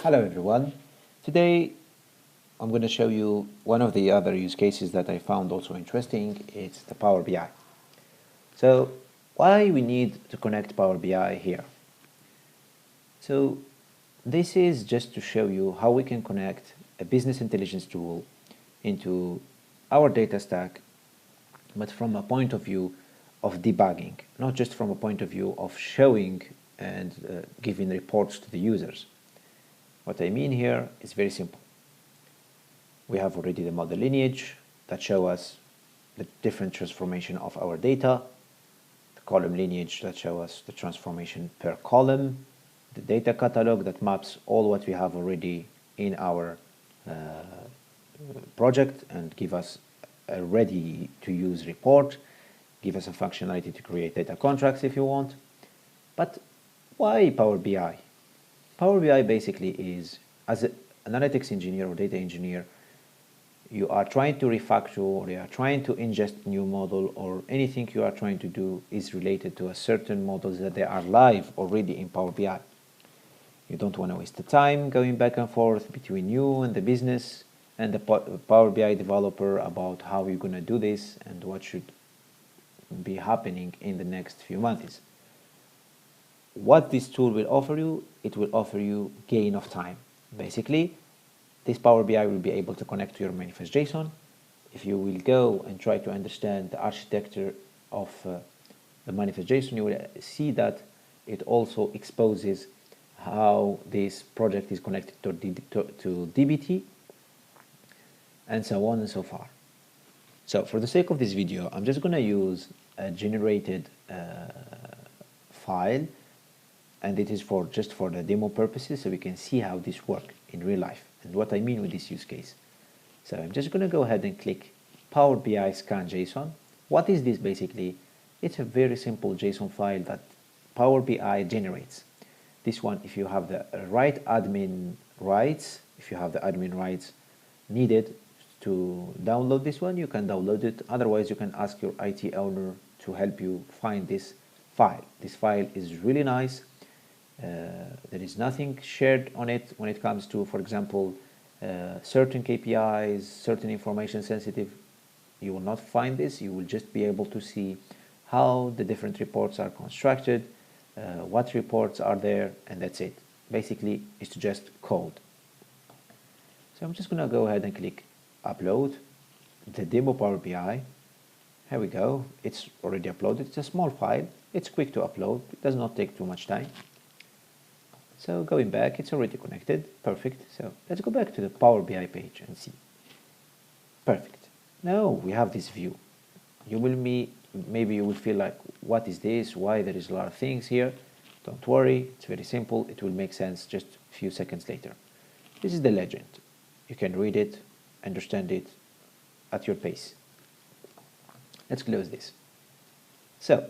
Hello everyone. Today I'm going to show you one of the other use cases that I found also interesting. It's the Power BI. So why we need to connect Power BI here? So this is just to show you how we can connect a business intelligence tool into our data stack, but from a point of view of debugging, not just from a point of view of showing and giving reports to the users. What I mean here is very simple. We have already the model lineage that show us the different transformation of our data, the column lineage that show us the transformation per column, the data catalog that maps all what we have already in our project and give us a ready to use report, give us a functionality to create data contracts if you want. But why Power BI? Power BI basically is, as an analytics engineer or data engineer, you are trying to refactor or you are trying to ingest new model, or anything you are trying to do is related to a certain models that they are live already in Power BI. You don't want to waste the time going back and forth between you and the business and the Power BI developer about how you're going to do this and what should be happening in the next few months. What this tool will offer you, it will offer you gain of time. Basically, this Power BI will be able to connect to your manifest.json. If you will go and try to understand the architecture of the manifest.json, you will see that it also exposes how this project is connected to DBT, and so on and so far. So for the sake of this video, I'm just going to use a generated file, and it is just for the demo purposes, so we can see how this works in real life and what I mean with this use case. So I'm just going to go ahead and click Power BI scan JSON. What is this basically? It's a very simple JSON file that Power BI generates. This one, if you have the right admin rights, if you have the admin rights needed to download this one, you can download it. Otherwise, you can ask your IT owner to help you find this file. This file is really nice. There is nothing shared on it when it comes to, for example, certain KPIs, certain information sensitive. You will not find this. You will just be able to see how the different reports are constructed, what reports are there, and that's it. Basically, it's just code. So I'm just going to go ahead and click upload the demo Power BI. Here we go. It's already uploaded. It's a small file. It's quick to upload. It does not take too much time. So going back, it's already connected. Perfect. So let's go back to the Power BI page and see. Perfect. Now we have this view. Maybe you will feel like, what is this? Why there is a lot of things here? Don't worry. It's very simple. It will make sense just a few seconds later. This is the legend. You can read it, understand it at your pace. Let's close this. So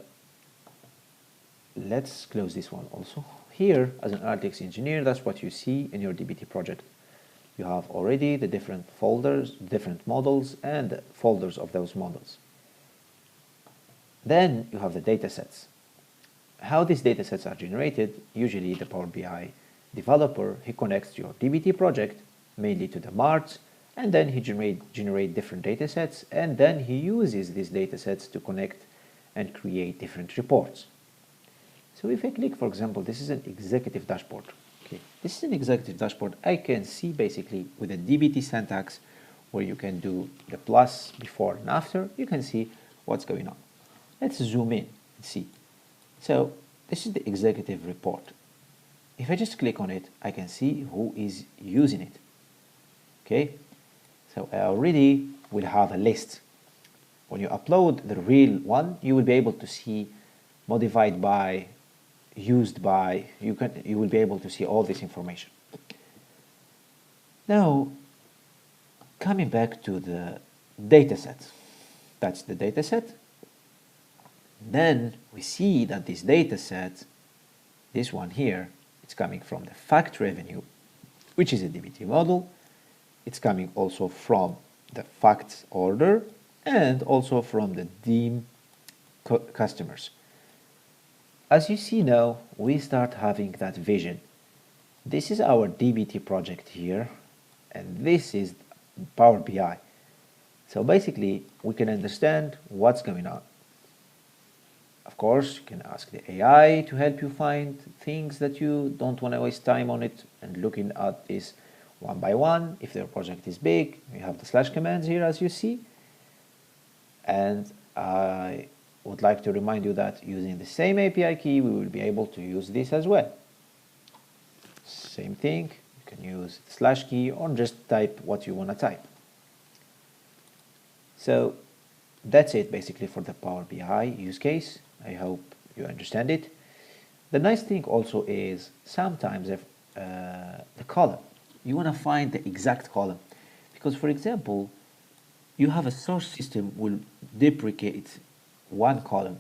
let's close this one also. Here, as an analytics engineer, that's what you see in your DBT project. You have already the different folders, different models, and folders of those models. Then you have the datasets. How these datasets are generated, usually the Power BI developer, he connects your DBT project mainly to the marts, and then he generate different datasets, and then he uses these datasets to connect and create different reports. So if I click, for example, this is an executive dashboard. Okay, this is an executive dashboard. I can see basically with a DBT syntax where you can do the plus before and after, you can see what's going on. Let's zoom in and see. So this is the executive report. If I just click on it, I can see who is using it. Okay, so I already will have a list. When you upload the real one, you will be able to see modified by, used by, you will be able to see all this information. Now, coming back to the dataset, that's the dataset. Then we see that this dataset, this one here, it's coming from the fact revenue, which is a DBT model. It's coming also from the facts order and also from the DEEM customers. As you see now, we start having that vision. This is our DBT project here, and this is Power BI. So basically, we can understand what's going on. Of course, you can ask the AI to help you find things that you don't want to waste time on it and looking at this one by one. If their project is big, we have the slash commands here as you see. And I would like to remind you that using the same API key, we will be able to use this as well. Same thing, you can use the slash key or just type what you want to type. So that's it basically for the Power BI use case. I hope you understand it. The nice thing also is sometimes if the column, you want to find the exact column, because for example, you have a source system will deprecate one column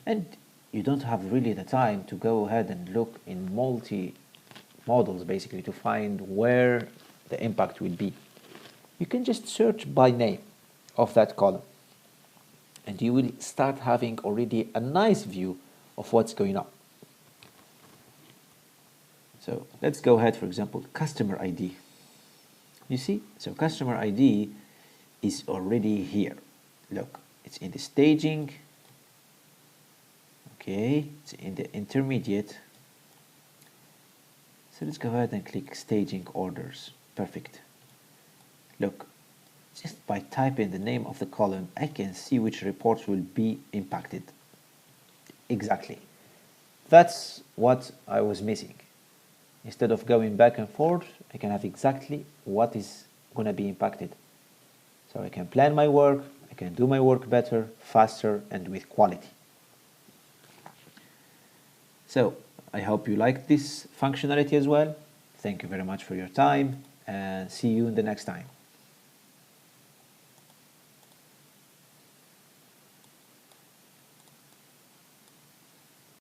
and you don't have really the time to go ahead and look in multi models basically to find where the impact will be. You can just search by name of that column and you will start having already a nice view of what's going on. So let's go ahead, for example, customer ID. You see, so customer ID is already here. Look, it's in the staging. Okay, it's in the intermediate. So let's go ahead and click staging orders. Perfect. Look, just by typing the name of the column, I can see which reports will be impacted. Exactly. That's what I was missing. Instead of going back and forth, I can have exactly what is going to be impacted. So I can plan my work, I can do my work better, faster, and with quality. So I hope you liked this functionality as well. Thank you very much for your time and see you in the next time.